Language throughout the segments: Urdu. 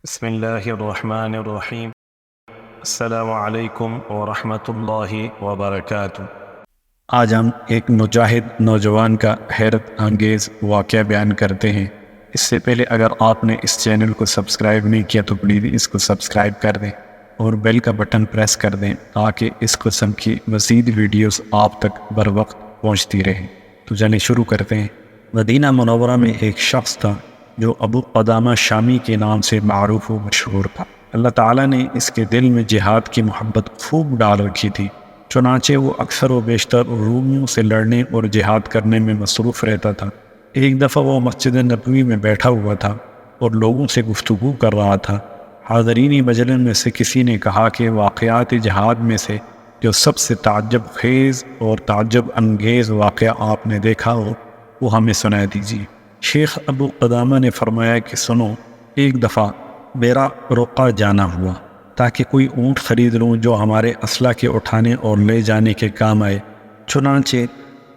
بسم اللہ الرحمن الرحیم۔ السلام علیکم ورحمۃ اللہ وبرکاتہ۔ آج ہم ایک مجاہد نوجوان کا حیرت انگیز واقعہ بیان کرتے ہیں۔ اس سے پہلے اگر آپ نے اس چینل کو سبسکرائب نہیں کیا تو پلیز اس کو سبسکرائب کر دیں اور بیل کا بٹن پریس کر دیں تاکہ اس قسم کی مزید ویڈیوز آپ تک بر وقت پہنچتی رہیں۔ تو چلیے شروع کرتے ہیں۔ مدینہ منورہ میں ایک شخص تھا جو ابو قدامہ شامی کے نام سے معروف و مشہور تھا۔ اللہ تعالیٰ نے اس کے دل میں جہاد کی محبت خوب ڈال رکھی تھی، چنانچہ وہ اکثر و بیشتر رومیوں سے لڑنے اور جہاد کرنے میں مصروف رہتا تھا۔ ایک دفعہ وہ مسجد نبوی میں بیٹھا ہوا تھا اور لوگوں سے گفتگو کر رہا تھا۔ حاضرین مجلس میں سے کسی نے کہا کہ واقعات جہاد میں سے جو سب سے تعجب خیز اور تعجب انگیز واقعہ آپ نے دیکھا ہو وہ ہمیں سنا دیجیے۔ شیخ ابو قدامہ نے فرمایا کہ سنو، ایک دفعہ میرا رقہ جانا ہوا تاکہ کوئی اونٹ خرید لوں جو ہمارے اسلحہ کے اٹھانے اور لے جانے کے کام آئے۔ چنانچہ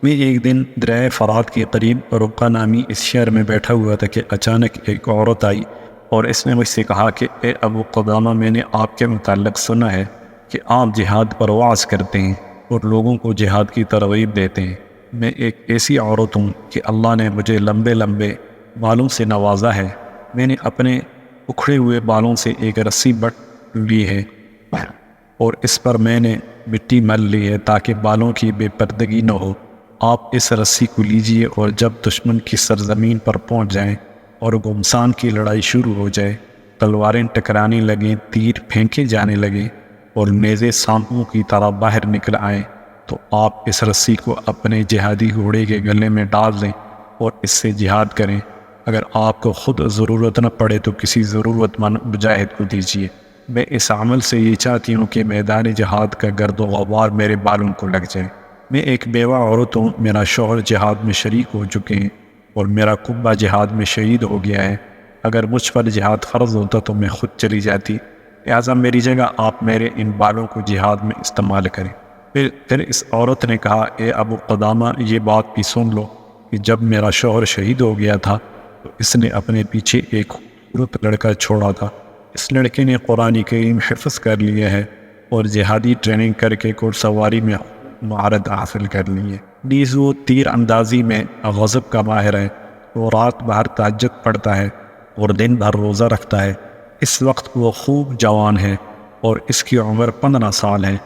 میں ایک دن دریائے فرات کے قریب رقہ نامی اس شہر میں بیٹھا ہوا تھا کہ اچانک ایک عورت آئی اور اس نے مجھ سے کہا کہ اے ابو قدامہ، میں نے آپ کے متعلق سنا ہے کہ آپ جہاد پر وعظ کرتے ہیں اور لوگوں کو جہاد کی ترغیب دیتے ہیں۔ میں ایک ایسی عورت ہوں کہ اللہ نے مجھے لمبے لمبے بالوں سے نوازا ہے۔ میں نے اپنے اکھڑے ہوئے بالوں سے ایک رسی بٹ لی ہے اور اس پر میں نے مٹی مل لی ہے تاکہ بالوں کی بے پردگی نہ ہو۔ آپ اس رسی کو لیجئے اور جب دشمن کی سرزمین پر پہنچ جائیں اور گھمسان کی لڑائی شروع ہو جائے، تلواریں ٹکرانے لگیں، تیر پھینکے جانے لگیں اور نیزے سانپوں کی طرح باہر نکل آئیں، تو آپ اس رسی کو اپنے جہادی گھوڑے کے گلے میں ڈال دیں اور اس سے جہاد کریں۔ اگر آپ کو خود ضرورت نہ پڑے تو کسی ضرورت مند مجاہد کو دیجیے۔ میں اس عمل سے یہ چاہتی ہوں کہ میدان جہاد کا گرد و غبار میرے بالوں کو لگ جائے۔ میں ایک بیوہ عورت ہوں، میرا شوہر جہاد میں شریک ہو چکے ہیں اور میرا قبہ جہاد میں شہید ہو گیا ہے۔ اگر مجھ پر جہاد فرض ہوتا تو میں خود چلی جاتی، لہٰذا میری جگہ آپ میرے ان بالوں کو جہاد میں استعمال کریں۔ پھر اس عورت نے کہا، اے ابو قدامہ، یہ بات بھی سن لو کہ جب میرا شوہر شہید ہو گیا تھا تو اس نے اپنے پیچھے ایک خوبصورت لڑکا چھوڑا تھا۔ اس لڑکے نے قرآن کریم حفظ کر لیا ہے اور جہادی ٹریننگ کر کے گھڑ سواری میں مہارت حاصل کر لی ہے۔ نیز وہ تیر اندازی میں غضب کا ماہر ہے۔ وہ رات بھر تہجد پڑھتا ہے اور دن بھر روزہ رکھتا ہے۔ اس وقت وہ خوب جوان ہے اور اس کی عمر 15 سال ہے۔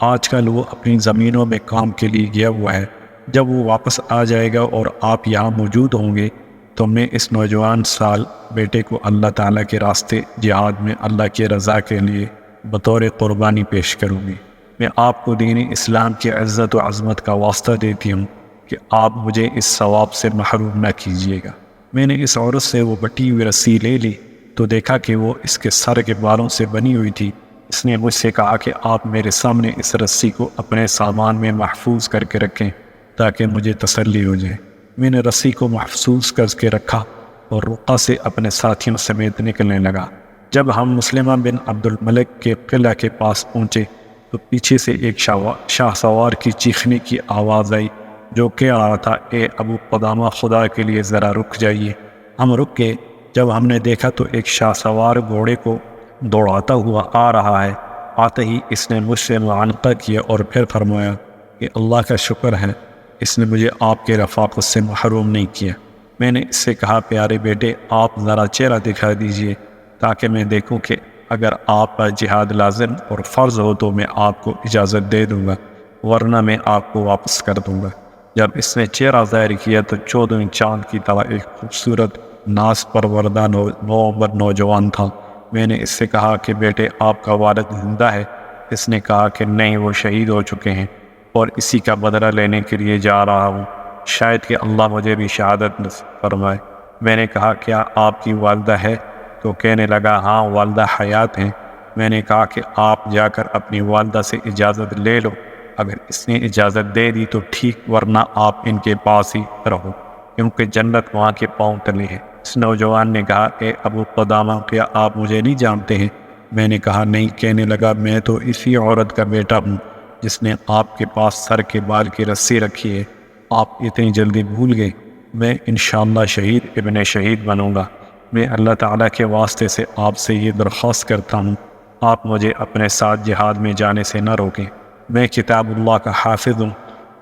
آج کل وہ اپنی زمینوں میں کام کے لیے گیا ہوا ہے۔ جب وہ واپس آ جائے گا اور آپ یہاں موجود ہوں گے تو میں اس نوجوان سال بیٹے کو اللہ تعالیٰ کے راستے جہاد میں اللہ کی رضا کے لیے بطور قربانی پیش کروں گی۔ میں آپ کو دین اسلام کی عزت و عظمت کا واسطہ دیتی ہوں کہ آپ مجھے اس ثواب سے محروم نہ کیجیے گا۔ میں نے اس عورت سے وہ بٹی ہوئی رسی لے لی تو دیکھا کہ وہ اس کے سر کے بالوں سے بنی ہوئی تھی۔ اس نے مجھ سے کہا کہ آپ میرے سامنے اس رسی کو اپنے سامان میں محفوظ کر کے رکھیں تاکہ مجھے تسلی ہو جائے۔ میں نے رسی کو محفوظ کر کے رکھا اور رقہ سے اپنے ساتھیوں سمیت نکلنے لگا۔ جب ہم مسلمہ بن عبد الملک کے قلعہ کے پاس پہنچے تو پیچھے سے ایک شاہ سوار کی چیخنے کی آواز آئی جو کہہ رہا تھا، اے ابو قدامہ، خدا کے لیے ذرا رک جائیے۔ ہم رک گئے۔ جب ہم نے دیکھا تو ایک شاہ سوار گھوڑے کو دوڑاتا ہوا آ رہا ہے۔ آتے ہی اس نے مجھ سے معانقہ کیا اور پھر فرمایا کہ اللہ کا شکر ہے، اس نے مجھے آپ کے رفاقت سے محروم نہیں کیا۔ میں نے اس سے کہا، پیارے بیٹے، آپ ذرا چہرہ دکھا دیجئے تاکہ میں دیکھوں کہ اگر آپ پر جہاد لازم اور فرض ہو تو میں آپ کو اجازت دے دوں گا، ورنہ میں آپ کو واپس کر دوں گا۔ جب اس نے چہرہ ظاہر کیا تو 14ویں چاند کی طرح ایک خوبصورت ناز پروردہ نوعمر نوجوان تھا۔ میں نے اس سے کہا کہ بیٹے، آپ کا والد زندہ ہے؟ اس نے کہا کہ نہیں، وہ شہید ہو چکے ہیں اور اسی کا بدلہ لینے کے لیے جا رہا ہوں، شاید کہ اللہ مجھے بھی شہادت نصیب فرمائے۔ میں نے کہا، کیا آپ کی والدہ ہے؟ تو کہنے لگا، ہاں، والدہ حیات ہیں۔ میں نے کہا کہ آپ جا کر اپنی والدہ سے اجازت لے لو، اگر اس نے اجازت دے دی تو ٹھیک، ورنہ آپ ان کے پاس ہی رہو کیونکہ جنت وہاں کے پاؤں تلے ہے۔ اس نوجوان نے کہا، اے ابو قدامہ، کیا آپ مجھے نہیں جانتے ہیں؟ میں نے کہا نہیں۔ کہنے لگا، میں تو اسی عورت کا بیٹا ہوں جس نے آپ کے پاس سر کے بال کی رسی رکھی ہے۔ آپ اتنی جلدی بھول گئے؟ میں انشاءاللہ شہید ابن شہید بنوں گا۔ میں اللہ تعالیٰ کے واسطے سے آپ سے یہ درخواست کرتا ہوں، آپ مجھے اپنے ساتھ جہاد میں جانے سے نہ روکیں۔ میں کتاب اللہ کا حافظ ہوں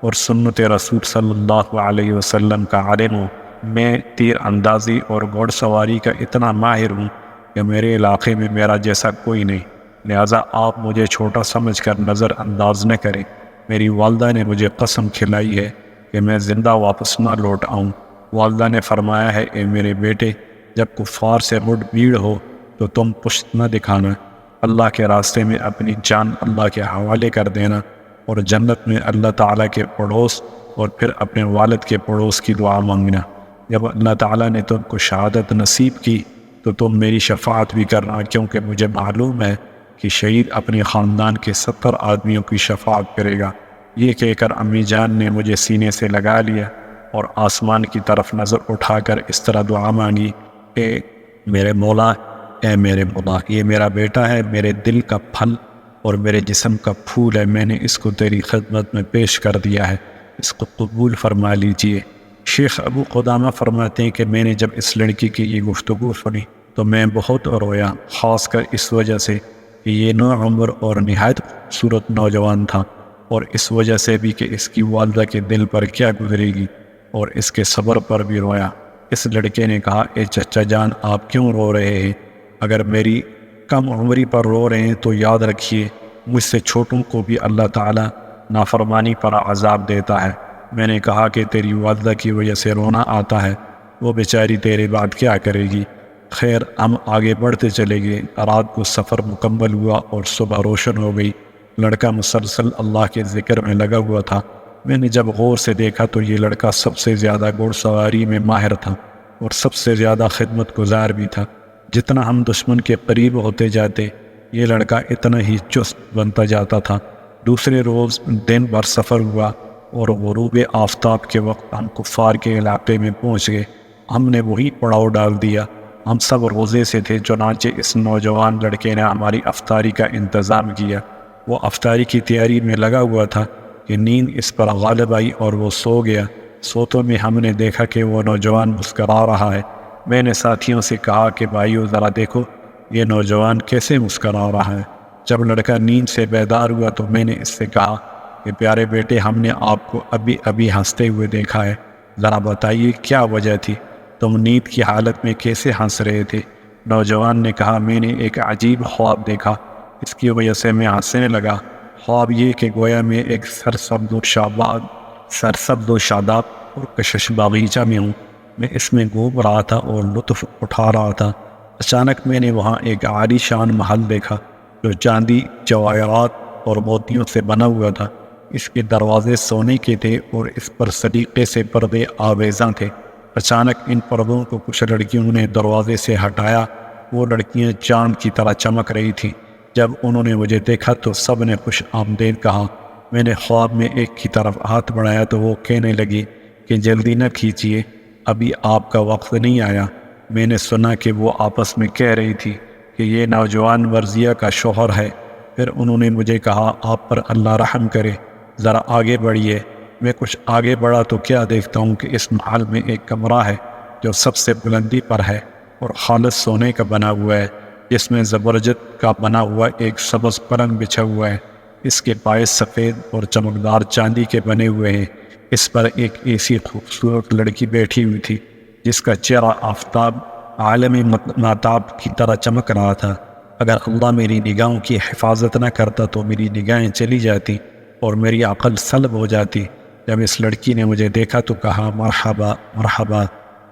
اور سنت رسول صلی اللہ علیہ وسلم کا عالم ہوں۔ میں تیر اندازی اور گھوڑ سواری کا اتنا ماہر ہوں کہ میرے علاقے میں میرا جیسا کوئی نہیں، لہٰذا آپ مجھے چھوٹا سمجھ کر نظر انداز نہ کریں۔ میری والدہ نے مجھے قسم کھلائی ہے کہ میں زندہ واپس نہ لوٹ آؤں۔ والدہ نے فرمایا ہے، اے میرے بیٹے، جب کفار سے مڈ بھیڑ ہو تو تم پشت نہ دکھانا، اللہ کے راستے میں اپنی جان اللہ کے حوالے کر دینا اور جنت میں اللہ تعالیٰ کے پڑوس اور پھر اپنے والد کے پڑوس کی دعا مانگنا۔ جب اللہ تعالیٰ نے تم کو شہادت نصیب کی تو تم میری شفاعت بھی کرنا، کیونکہ مجھے معلوم ہے کہ شہید اپنے خاندان کے 70 آدمیوں کی شفاعت کرے گا۔ یہ کہہ کر امی جان نے مجھے سینے سے لگا لیا اور آسمان کی طرف نظر اٹھا کر اس طرح دعا مانگی، اے میرے مولا، اے میرے مولا، یہ میرا بیٹا ہے، میرے دل کا پھل اور میرے جسم کا پھول ہے، میں نے اس کو تیری خدمت میں پیش کر دیا ہے، اس کو قبول فرما لیجئے۔ شیخ ابو قدامہ فرماتے ہیں کہ میں نے جب اس لڑکی کی یہ گفتگو سنی تو میں بہت رویا، خاص کر اس وجہ سے کہ یہ نوعمر اور نہایت خوبصورت نوجوان تھا، اور اس وجہ سے بھی کہ اس کی والدہ کے دل پر کیا گزرے گی، اور اس کے صبر پر بھی رویا۔ اس لڑکے نے کہا، اے چچا جان، آپ کیوں رو رہے ہیں؟ اگر میری کم عمری پر رو رہے ہیں تو یاد رکھیے مجھ سے چھوٹوں کو بھی اللہ تعالیٰ نافرمانی پر عذاب دیتا ہے۔ میں نے کہا کہ تیری والدہ کی وجہ سے رونا آتا ہے، وہ بیچاری تیرے بعد کیا کرے گی؟ خیر، ہم آگے بڑھتے چلے گئے۔ رات کو سفر مکمل ہوا اور صبح روشن ہو گئی۔ لڑکا مسلسل اللہ کے ذکر میں لگا ہوا تھا۔ میں نے جب غور سے دیکھا تو یہ لڑکا سب سے زیادہ گھوڑ سواری میں ماہر تھا اور سب سے زیادہ خدمت گزار بھی تھا۔ جتنا ہم دشمن کے قریب ہوتے جاتے، یہ لڑکا اتنا ہی چست بنتا جاتا تھا۔ دوسرے روز دن بھر سفر ہوا اور غروب آفتاب کے وقت ہم کفار کے علاقے میں پہنچ گئے۔ ہم نے وہی پڑاؤ ڈال دیا۔ ہم سب روزے سے تھے، چنانچہ اس نوجوان لڑکے نے ہماری افطاری کا انتظام کیا۔ وہ افطاری کی تیاری میں لگا ہوا تھا کہ نیند اس پر غالب آئی اور وہ سو گیا۔ سوتوں میں ہم نے دیکھا کہ وہ نوجوان مسکرا رہا ہے۔ میں نے ساتھیوں سے کہا کہ بھائیو ذرا دیکھو یہ نوجوان کیسے مسکرا رہا ہے۔ جب لڑکا نیند سے بیدار ہوا تو میں نے اس سے کہا کہ پیارے بیٹے، ہم نے آپ کو ابھی ابھی ہنستے ہوئے دیکھا ہے، ذرا بتائیے کیا وجہ تھی؟ تم نیند کی حالت میں کیسے ہنس رہے تھے؟ نوجوان نے کہا، میں نے ایک عجیب خواب دیکھا، اس کی وجہ سے میں ہنسنے لگا۔ خواب یہ کہ گویا میں ایک سرسبز و شاداب اور کشش باغیچہ میں ہوں۔ میں اس میں گھوم رہا تھا اور لطف اٹھا رہا تھا۔ اچانک میں نے وہاں ایک عالی شان محل دیکھا جو چاندی، جواہرات اور موتیوں سے بنا ہوا تھا۔ اس کے دروازے سونے کے تھے اور اس پر سلیقے سے پردے آویزاں تھے۔ اچانک ان پردوں کو کچھ لڑکیوں نے دروازے سے ہٹایا۔ وہ لڑکیاں چاند کی طرح چمک رہی تھیں۔ جب انہوں نے مجھے دیکھا تو سب نے خوش آمدید کہا۔ میں نے خواب میں ایک کی طرف ہاتھ بڑھایا تو وہ کہنے لگی کہ جلدی نہ کھینچیے، ابھی آپ کا وقت نہیں آیا۔ میں نے سنا کہ وہ آپس میں کہہ رہی تھی کہ یہ نوجوان ورزیہ کا شوہر ہے۔ پھر انہوں نے مجھے کہا، آپ پر اللہ رحم کرے، ذرا آگے بڑھیے۔ میں کچھ آگے بڑھا تو کیا دیکھتا ہوں کہ اس محل میں ایک کمرہ ہے جو سب سے بلندی پر ہے اور خالص سونے کا بنا ہوا ہے، جس میں زبرجد کا بنا ہوا ایک سبز پلنگ بچھا ہوا ہے۔ اس کے پائے سفید اور چمکدار چاندی کے بنے ہوئے ہیں۔ اس پر ایک ایسی خوبصورت لڑکی بیٹھی ہوئی تھی جس کا چہرہ آفتاب عالمی ماتاب کی طرح چمک رہا تھا۔ اگر اللہ میری نگاہوں کی حفاظت نہ کرتا تو میری نگاہیں چلی جاتی اور میری عقل سلب ہو جاتی۔ جب اس لڑکی نے مجھے دیکھا تو کہا، مرحبا مرحبا،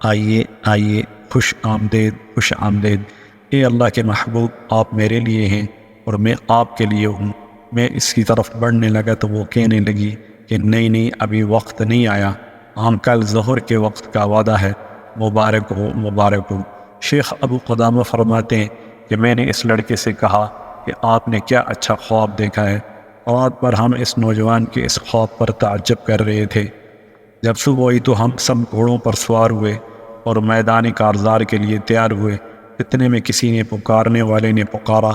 آئیے آئیے، خوش آمدید خوش آمدید۔ اے اللہ کے محبوب، آپ میرے لیے ہیں اور میں آپ کے لیے ہوں۔ میں اس کی طرف بڑھنے لگا تو وہ کہنے لگی کہ نہیں ابھی وقت نہیں آیا، ہم کل ظہر کے وقت کا وعدہ ہے، مبارک ہو مبارک ہو۔ شیخ ابو قدامہ فرماتے ہیں کہ میں نے اس لڑکے سے کہا کہ آپ نے کیا اچھا خواب دیکھا ہے۔ رات پر ہم اس نوجوان کے اس خواب پر تعجب کر رہے تھے۔ جب صبح ہوئی تو ہم سب گھوڑوں پر سوار ہوئے اور میدان کارزار کے لیے تیار ہوئے۔ اتنے میں کسی نے پکارنے والے نے پکارا،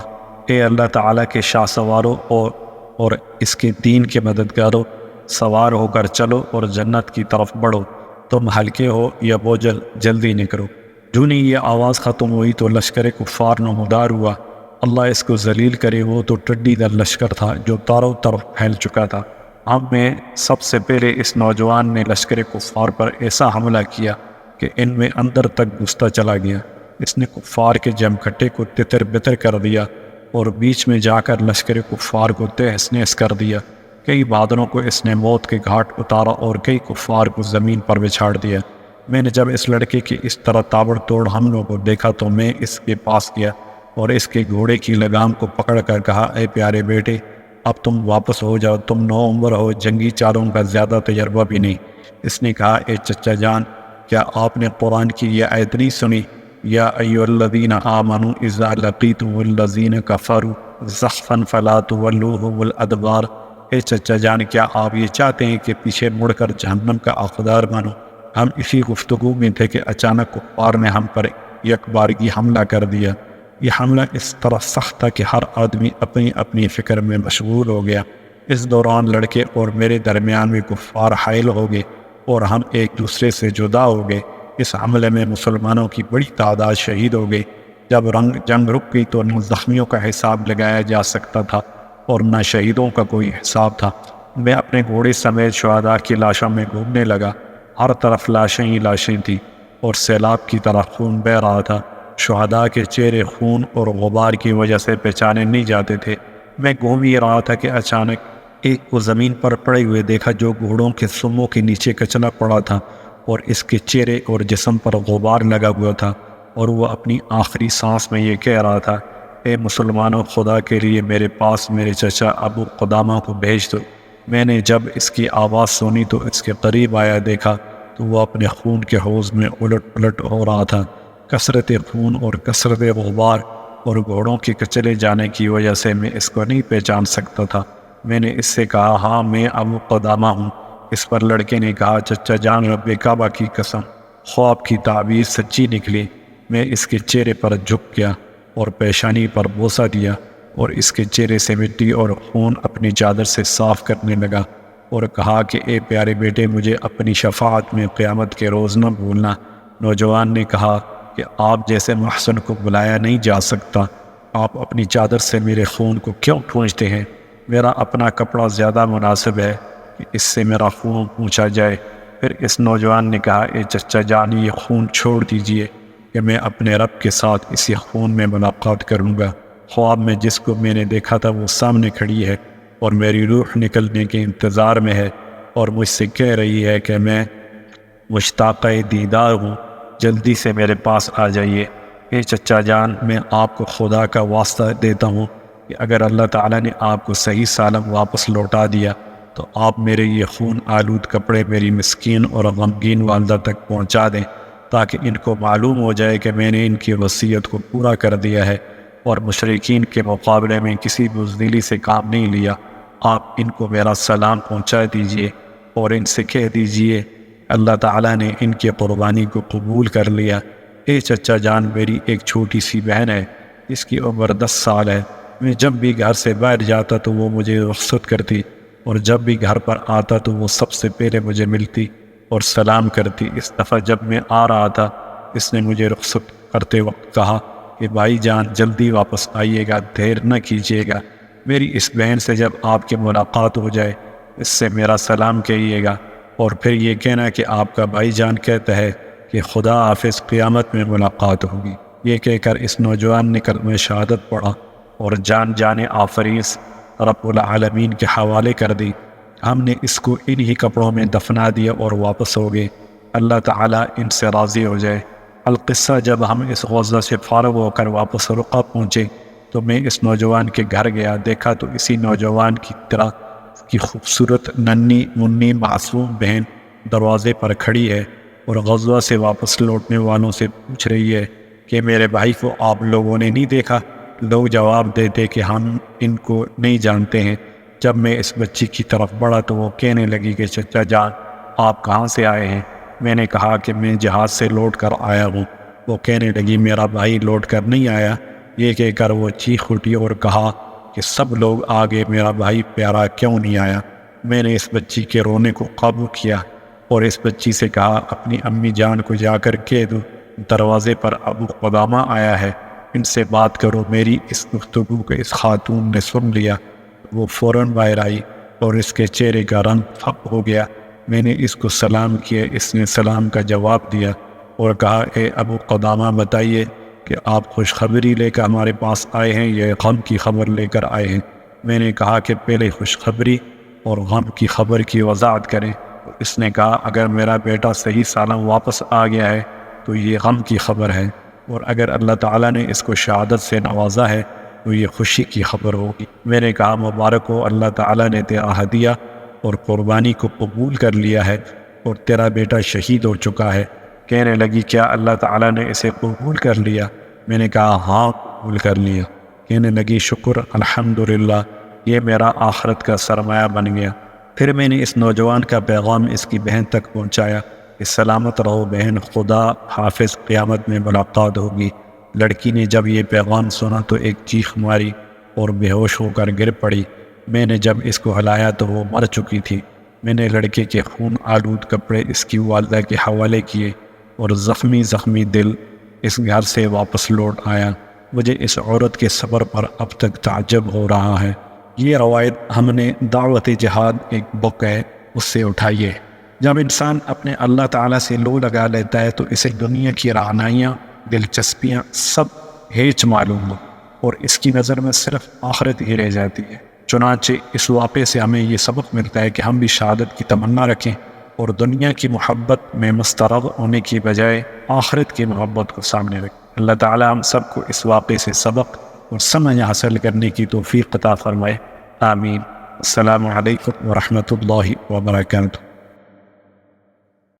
اے اللہ تعالیٰ کے شاہ سواروں اور اس کے دین کے مددگاروں، سوار ہو کر چلو اور جنت کی طرف بڑھو، تم ہلکے ہو یا بوجھل، جلدی نکلو۔ جوں ہی یہ آواز ختم ہوئی تو لشکر کفار نمودار ہوا۔ اللہ اس کو ذلیل کرے، وہ تو ٹڈی دل لشکر تھا جو چاروں طرف پھیل چکا تھا۔ ہم میں سب سے پہلے اس نوجوان نے لشکر کفار پر ایسا حملہ کیا کہ ان میں اندر تک گھستا چلا گیا۔ اس نے کفار کے جمکٹے کو تتر بتر کر دیا اور بیچ میں جا کر لشکر کفار کو تہس نہس کر دیا۔ کئی بہادروں کو اس نے موت کے گھاٹ اتارا اور کئی کفار کو زمین پر بچھاڑ دیا۔ میں نے جب اس لڑکے کی اس طرح تابڑ توڑ حملوں کو دیکھا تو میں اس کے پاس گیا اور اس کے گھوڑے کی لگام کو پکڑ کر کہا، اے پیارے بیٹے، اب تم واپس ہو جاؤ، تم نوعمر ہو، جنگی چالوں کا زیادہ تجربہ بھی نہیں۔ اس نے کہا، اے چچا جان، کیا آپ نے قرآن کی یہ آیت نہیں سنی؟ یا ایھا الذین آمنوا اذا لقیتم الذین کفروا زحفا فلا تولوهم الادبار۔ اے چچا جان، کیا آپ یہ چاہتے ہیں کہ پیچھے مڑ کر جہنم کا حقدار بنو؟ ہم اسی گفتگو میں تھے کہ اچانک کفار نے ہم پر یک بارگی حملہ کر دیا۔ یہ حملہ اس طرح سخت تھا کہ ہر آدمی اپنی اپنی فکر میں مشغول ہو گیا۔ اس دوران لڑکے اور میرے درمیان میں کفار حائل ہو گئے اور ہم ایک دوسرے سے جدا ہو گئے۔ اس حملے میں مسلمانوں کی بڑی تعداد شہید ہو گئی۔ جب جنگ رک گئی تو نہ زخمیوں کا حساب لگایا جا سکتا تھا اور نہ شہیدوں کا کوئی حساب تھا۔ میں اپنے گھوڑے سمیت شہداء کی لاشوں میں گھومنے لگا۔ ہر طرف لاشیں ہی لاشیں تھیں اور سیلاب کی طرح خون بہہ رہا تھا۔ شہداء کے چہرے خون اور غبار کی وجہ سے پہچانے نہیں جاتے تھے۔ میں گھوم ہی رہا تھا کہ اچانک ایک کو زمین پر پڑے ہوئے دیکھا جو گھوڑوں کے سموں کے نیچے کچلا پڑا تھا اور اس کے چہرے اور جسم پر غبار لگا ہوا تھا اور وہ اپنی آخری سانس میں یہ کہہ رہا تھا، اے مسلمانوں، خدا کے لیے میرے پاس میرے چچا ابو قدامہ کو بھیج دو۔ میں نے جب اس کی آواز سنی تو اس کے قریب آیا، دیکھا تو وہ اپنے خون کے حوض میں الٹ پلٹ ہو رہا تھا۔ کثرت خون اور کثرت غبار اور گھوڑوں کے کچلے جانے کی وجہ سے میں اس کو نہیں پہچان سکتا تھا۔ میں نے اس سے کہا، ہاں میں ابو قدامہ ہوں۔ اس پر لڑکے نے کہا، چچا جان، رب کعبہ کی قسم، خواب کی تعبیر سچی نکلی۔ میں اس کے چہرے پر جھک گیا اور پیشانی پر بوسہ دیا اور اس کے چہرے سے مٹی اور خون اپنی چادر سے صاف کرنے لگا اور کہا کہ اے پیارے بیٹے، مجھے اپنی شفاعت میں قیامت کے روز نہ بھولنا۔ نوجوان نے کہا کہ آپ جیسے محسن کو بلایا نہیں جا سکتا، آپ اپنی چادر سے میرے خون کو کیوں پونچھتے ہیں؟ میرا اپنا کپڑا زیادہ مناسب ہے کہ اس سے میرا خون پونچھا جائے۔ پھر اس نوجوان نے کہا، اے چچا جان، یہ خون چھوڑ دیجئے کہ میں اپنے رب کے ساتھ اسی خون میں ملاقات کروں گا۔ خواب میں جس کو میں نے دیکھا تھا وہ سامنے کھڑی ہے اور میری روح نکلنے کے انتظار میں ہے اور مجھ سے کہہ رہی ہے کہ میں مشتاقہ دیدار ہوں، جلدی سے میرے پاس آ جائیے۔ اے چچا جان، میں آپ کو خدا کا واسطہ دیتا ہوں کہ اگر اللہ تعالیٰ نے آپ کو صحیح سالم واپس لوٹا دیا تو آپ میرے یہ خون آلود کپڑے میری مسکین اور غمگین والدہ تک پہنچا دیں تاکہ ان کو معلوم ہو جائے کہ میں نے ان کی وصیت کو پورا کر دیا ہے اور مشرکین کے مقابلے میں کسی بزدلی سے کام نہیں لیا۔ آپ ان کو میرا سلام پہنچا دیجئے اور ان سے کہہ دیجئے اللہ تعالیٰ نے ان کی قربانی کو قبول کر لیا۔ اے چچا جان، میری ایک چھوٹی سی بہن ہے، اس کی عمر 10 سال ہے۔ میں جب بھی گھر سے باہر جاتا تو وہ مجھے رخصت کرتی اور جب بھی گھر پر آتا تو وہ سب سے پہلے مجھے ملتی اور سلام کرتی۔ اس دفعہ جب میں آ رہا تھا، اس نے مجھے رخصت کرتے وقت کہا کہ بھائی جان، جلدی واپس آئیے گا، دیر نہ کیجیے گا۔ میری اس بہن سے جب آپ کی ملاقات ہو جائے اس سے میرا سلام کہیے گا اور پھر یہ کہنا کہ آپ کا بھائی جان کہتا ہے کہ خدا حافظ، قیامت میں ملاقات ہوگی۔ یہ کہہ کر اس نوجوان نے کلمہ شہادت پڑھا اور جان آفریز رب العالمین کے حوالے کر دی۔ ہم نے اس کو انہی کپڑوں میں دفنا دیا اور واپس ہو گئے۔ اللہ تعالیٰ ان سے راضی ہو جائے۔ القصہ، جب ہم اس غزوہ سے فارغ ہو کر واپس رقہ پہنچے تو میں اس نوجوان کے گھر گیا، دیکھا تو اسی نوجوان کی طرح کی خوبصورت ننھی منی معصوم بہن دروازے پر کھڑی ہے اور غزوہ سے واپس لوٹنے والوں سے پوچھ رہی ہے کہ میرے بھائی کو آپ لوگوں نے نہیں دیکھا؟ لوگ جواب دیتے کہ ہم ان کو نہیں جانتے ہیں۔ جب میں اس بچی کی طرف بڑھا تو وہ کہنے لگی کہ چچا جان، آپ کہاں سے آئے ہیں؟ میں نے کہا کہ میں جہاز سے لوٹ کر آیا ہوں۔ وہ کہنے لگی میرا بھائی لوٹ کر نہیں آیا۔ یہ کہہ کر وہ چیخ اٹھی اور کہا کہ سب لوگ آگے، میرا بھائی پیارا کیوں نہیں آیا؟ میں نے اس بچی کے رونے کو قابو کیا اور اس بچی سے کہا اپنی امی جان کو جا کر کہہ دو دروازے پر ابو قدامہ آیا ہے، ان سے بات کرو۔ میری اس گفتگو کو اس خاتون نے سن لیا، وہ فوراً باہر آئی اور اس کے چہرے کا رنگ پھک ہو گیا۔ میں نے اس کو سلام کیا، اس نے سلام کا جواب دیا اور کہا، اے ابو قدامہ بتائیے کہ آپ خوشخبری لے کر ہمارے پاس آئے ہیں یا غم کی خبر لے کر آئے ہیں؟ میں نے کہا کہ پہلے خوشخبری اور غم کی خبر کی وضاحت کریں۔ اس نے کہا، اگر میرا بیٹا صحیح سالم واپس آ گیا ہے تو یہ غم کی خبر ہے، اور اگر اللہ تعالیٰ نے اس کو شہادت سے نوازا ہے تو یہ خوشی کی خبر ہوگی۔ میں نے کہا، مبارک ہو، اللہ تعالیٰ نے تیرا ہدیہ اور قربانی کو قبول کر لیا ہے اور تیرا بیٹا شہید ہو چکا ہے۔ کہنے لگی، کیا اللہ تعالیٰ نے اسے قبول کر لیا؟ میں نے کہا، ہاں قبول کر لیا۔ کہنے لگی، شکر، الحمدللہ، یہ میرا آخرت کا سرمایہ بن گیا۔ پھر میں نے اس نوجوان کا پیغام اس کی بہن تک پہنچایا کہ سلامت رہو بہن، خدا حافظ، قیامت میں ملاقات ہوگی۔ لڑکی نے جب یہ پیغام سنا تو ایک چیخ ماری اور بے ہوش ہو کر گر پڑی۔ میں نے جب اس کو ہلایا تو وہ مر چکی تھی۔ میں نے لڑکے کے خون آلود کپڑے اس کی والدہ کے حوالے کیے اور زخمی دل اس گھر سے واپس لوٹ آیا۔ مجھے اس عورت کے صبر پر اب تک تعجب ہو رہا ہے۔ یہ روایت ہم نے دعوت جہاد ایک بک ہے اس سے اٹھائی ہے۔ جب انسان اپنے اللہ تعالیٰ سے لو لگا لیتا ہے تو اسے دنیا کی رعنائیاں، دلچسپیاں سب ہیچ معلوم ہو اور اس کی نظر میں صرف آخرت ہی رہ جاتی ہے۔ چنانچہ اس واقعے سے ہمیں یہ سبق ملتا ہے کہ ہم بھی شہادت کی تمنا رکھیں اور دنیا کی محبت میں مسترد ہونے کی بجائے آخرت کی محبت کو سامنے رکھیں۔ اللہ تعالیٰ ہم سب کو اس واقعے سے سبق اور سمجھ حاصل کرنے کی توفیق عطا فرمائے، آمین۔ السلام علیکم ورحمۃ اللہ وبرکاتہ۔